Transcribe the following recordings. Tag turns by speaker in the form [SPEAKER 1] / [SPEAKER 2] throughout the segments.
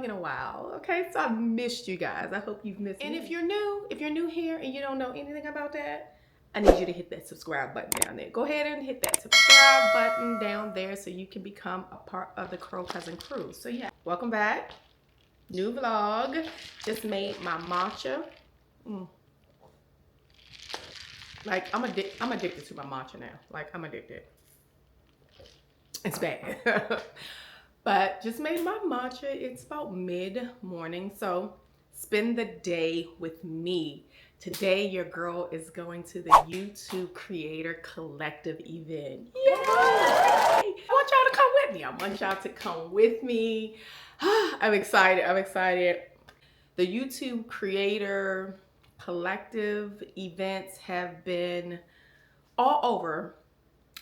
[SPEAKER 1] in a while. Okay, so I've missed you guys. I hope you've missed me. And if you're new here and you don't know anything about that, I need you to hit that subscribe button down there. Go ahead and hit that subscribe button down there so you can become a part of the Crow Cousin crew. So yeah, welcome back. New vlog. Just made my matcha. Like I'm addicted to my matcha now. Like I'm addicted. It's bad. But just made my matcha. It's about mid-morning, so spend the day with me. Today, your girl is going to the YouTube Creator Collective event. Yay! I want y'all to come with me. I want y'all to come with me. I'm excited. I'm excited. The YouTube Creator Collective events have been all over.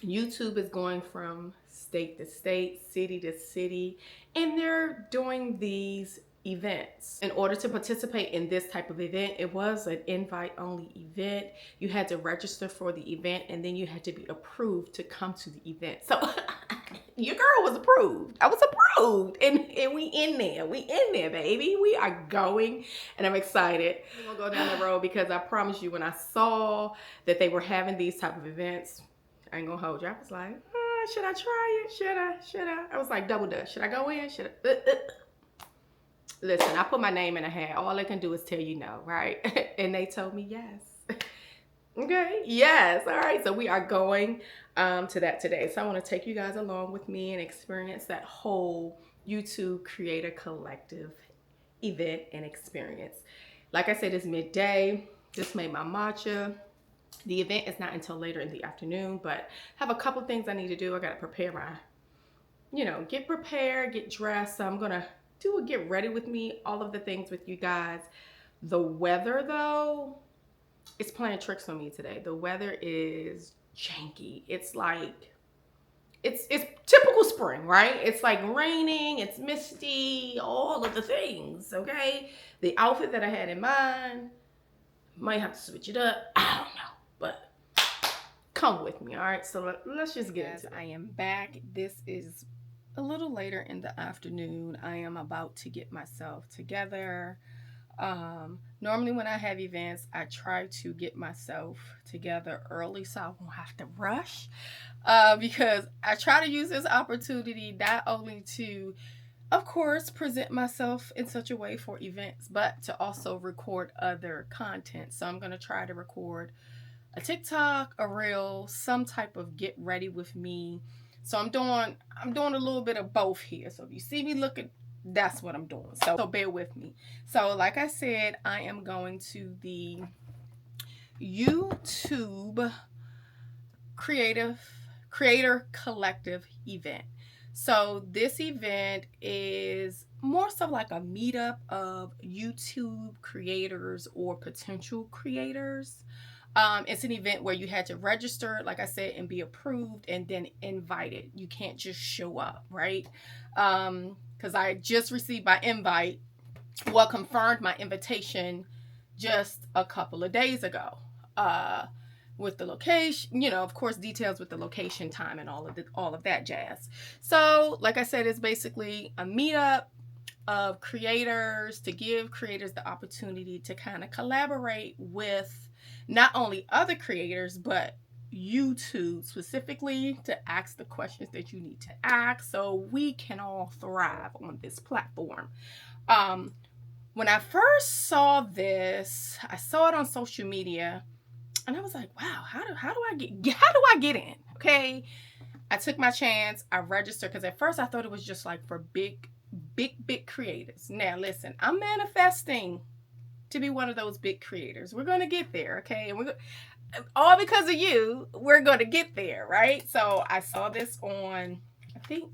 [SPEAKER 1] YouTube is going from state to state, city to city, and they're doing these events. In order to participate in this type of event, it was an invite-only event. You had to register for the event, and then you had to be approved to come to the event. So your girl was approved. I was approved, and we in there. We in there, baby. We are going, and I'm excited. We're gonna go down the road because I promise you, when I saw that they were having these type of events, I ain't gonna hold you. I was like, should I try it? Should I? I was like, double dutch. Should I go in? Should I? Listen, I put my name in a hat. All they can do is tell you no, right? And they told me yes. Okay, yes. All right, so we are going to that today. So I want to take you guys along with me and experience that whole YouTube Creator Collective event and experience. Like I said, it's midday. Just made my matcha. The event is not until later in the afternoon, but I have a couple things I need to do. I got to prepare my, get prepared, get dressed. So I'm going to do a get ready with me, all of the things with you guys. The weather, though, it's playing tricks on me today. The weather is janky. It's like, it's typical spring, right? It's like raining, it's misty, all of the things, okay? The outfit that I had in mind, might have to switch it up. I don't know. But come with me, all right? So let's just get into it. I am back. This is a little later in the afternoon. I am about to get myself together. Normally when I have events, I try to get myself together early so I won't have to rush. Because I try to use this opportunity not only to, of course, present myself in such a way for events, but to also record other content. So I'm going to try to record a TikTok, a reel, some type of get ready with me. So I'm doing a little bit of both here. So if you see me looking, that's what I'm doing. So bear with me. So like I said, I am going to the YouTube Creator Collective event. So this event is more so like a meetup of YouTube creators or potential creators. It's an event where you had to register, like I said, and be approved and then invited. You can't just show up, right? Because I just received my invite, confirmed my invitation just a couple of days ago. With the location, of course, details with the location, time, and all of that jazz. So, like I said, it's basically a meetup of creators to give creators the opportunity to kind of collaborate with not only other creators, but YouTube specifically, to ask the questions that you need to ask so we can all thrive on this platform. When I first saw this, I saw it on social media. And I was like, wow, how do I get in? Okay. I took my chance. I registered because at first I thought it was just like for big creators. Now listen, I'm manifesting to be one of those big creators. We're going to get there. Okay. And all because of you, we're going to get there. Right. So I saw this on, I think,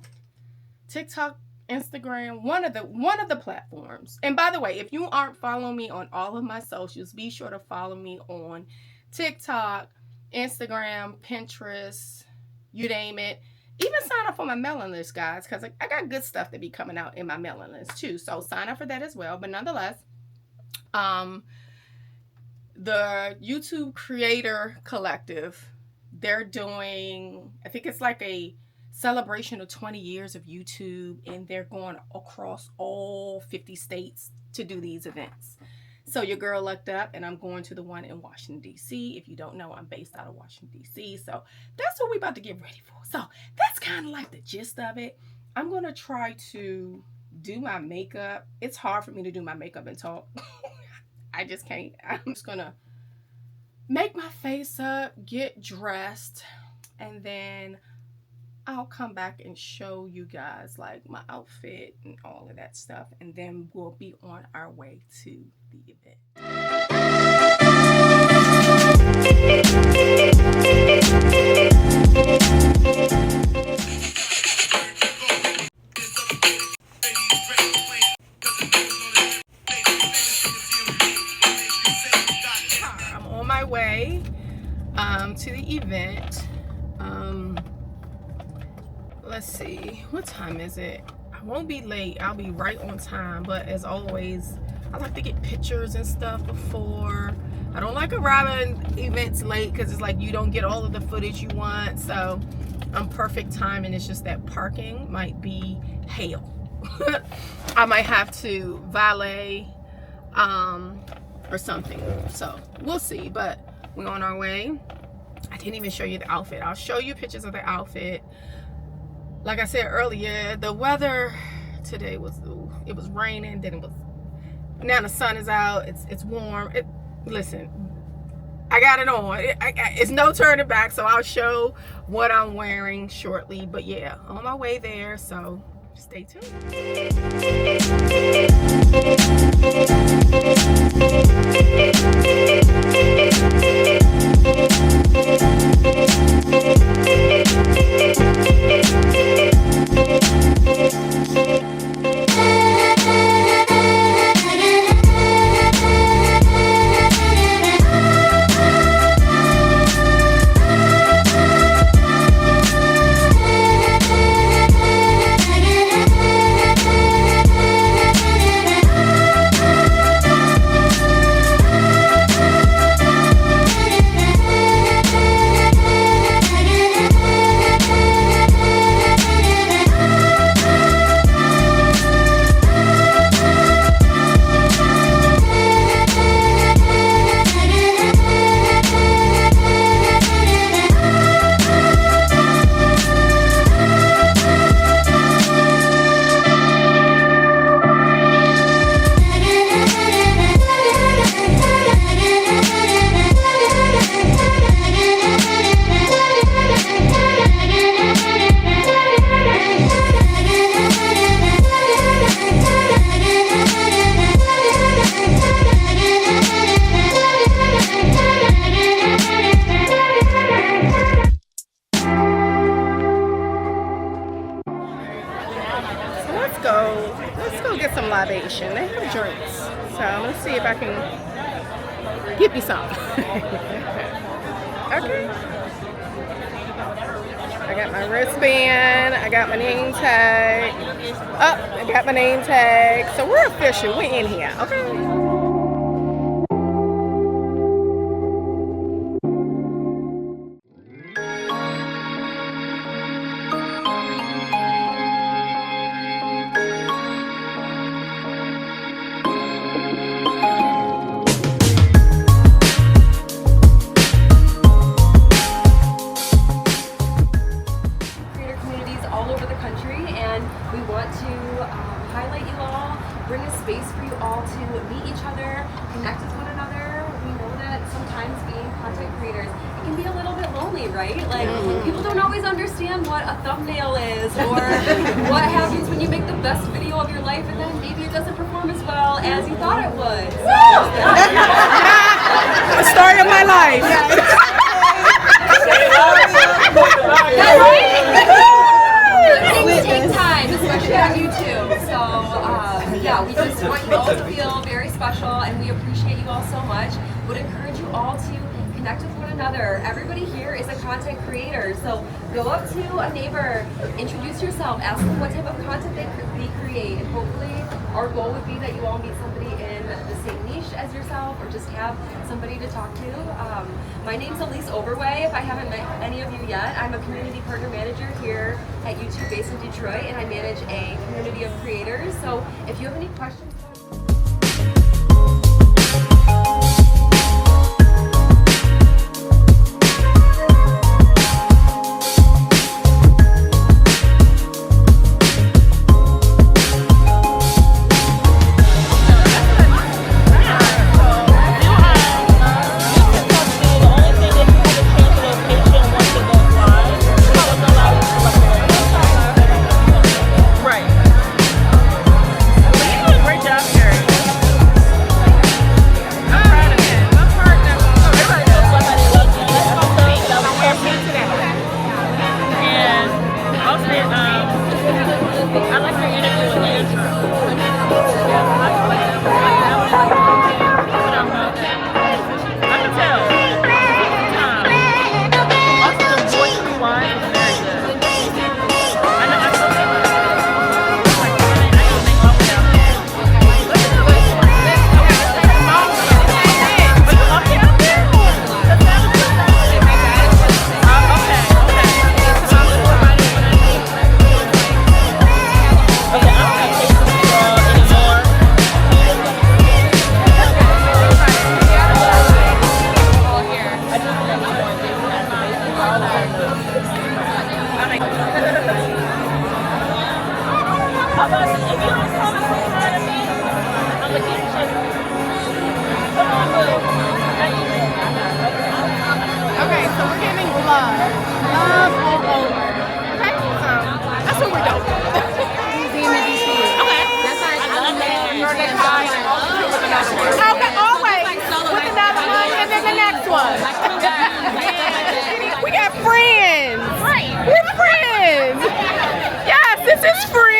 [SPEAKER 1] TikTok, Instagram, one of the platforms. And by the way, if you aren't following me on all of my socials, be sure to follow me on TikTok, Instagram, Pinterest, you name it. Even sign up for my mailing list, guys, because I got good stuff to be coming out in my mailing list too. So sign up for that as well. But nonetheless, the YouTube Creator Collective, they're doing, I think it's like celebration of 20 years of YouTube, and they're going across all 50 states to do these events. So your girl lucked up, and I'm going to the one in Washington, D.C. If you don't know, I'm based out of Washington, D.C. So that's what we're about to get ready for. So that's kind of like the gist of it. I'm going to try to do my makeup. It's hard for me to do my makeup and talk. I just can't. I'm just going to make my face up, get dressed, and then I'll come back and show you guys like my outfit and all of that stuff, and then we'll be on our way to the event. I'm on my way to the event. Let's see, what time is it? I won't be late. I'll be right on time, but as always, I like to get pictures and stuff before. I don't like arriving events late because it's like you don't get all of the footage you want. So I'm perfect timing. It's just that parking might be hell. I might have to valet or something. So we'll see, but we're on our way. I didn't even show you the outfit. I'll show you pictures of the outfit. Like I said earlier, the weather today was, it was raining, then it was, now the sun is out, it's warm. Listen, I got it on. It's no turning back, so I'll show what I'm wearing shortly. But yeah, on my way there, so stay tuned. Let's go get some libation. They have drinks. So I'm gonna see if I can get me some. Okay. I got my wristband, I got my name tag. Oh, I got my name tag. So we're official, we're in here, okay?
[SPEAKER 2] Highlight you all, bring a space for you all to meet each other, connect with one another. We know that sometimes being content creators, it can be a little bit lonely, right? Like people don't always understand what a thumbnail is or what happens when you make the best video of your life and then maybe it doesn't perform as well as you thought it would.
[SPEAKER 1] The story of my life.
[SPEAKER 2] Things take time, especially on YouTube. So yeah, we just want you all to feel very special and we appreciate you all so much. Would encourage you all to connect with one another. Everybody here is a content creator. So go up to a neighbor, introduce yourself, ask them what type of content they create, and hopefully Our goal would be that you all meet somebody in the same niche as yourself, or just have somebody to talk to. My name's Elise Overway, if I haven't met any of you yet. I'm a community partner manager here at YouTube based in Detroit, and I manage a community of creators. So if you have any questions,
[SPEAKER 1] Okay, so we're getting love. Love all over. Okay, so that's what we're doing. Okay. That's our okay, always with another one and then the next one. We got friends. We're friends. Yes, this is free.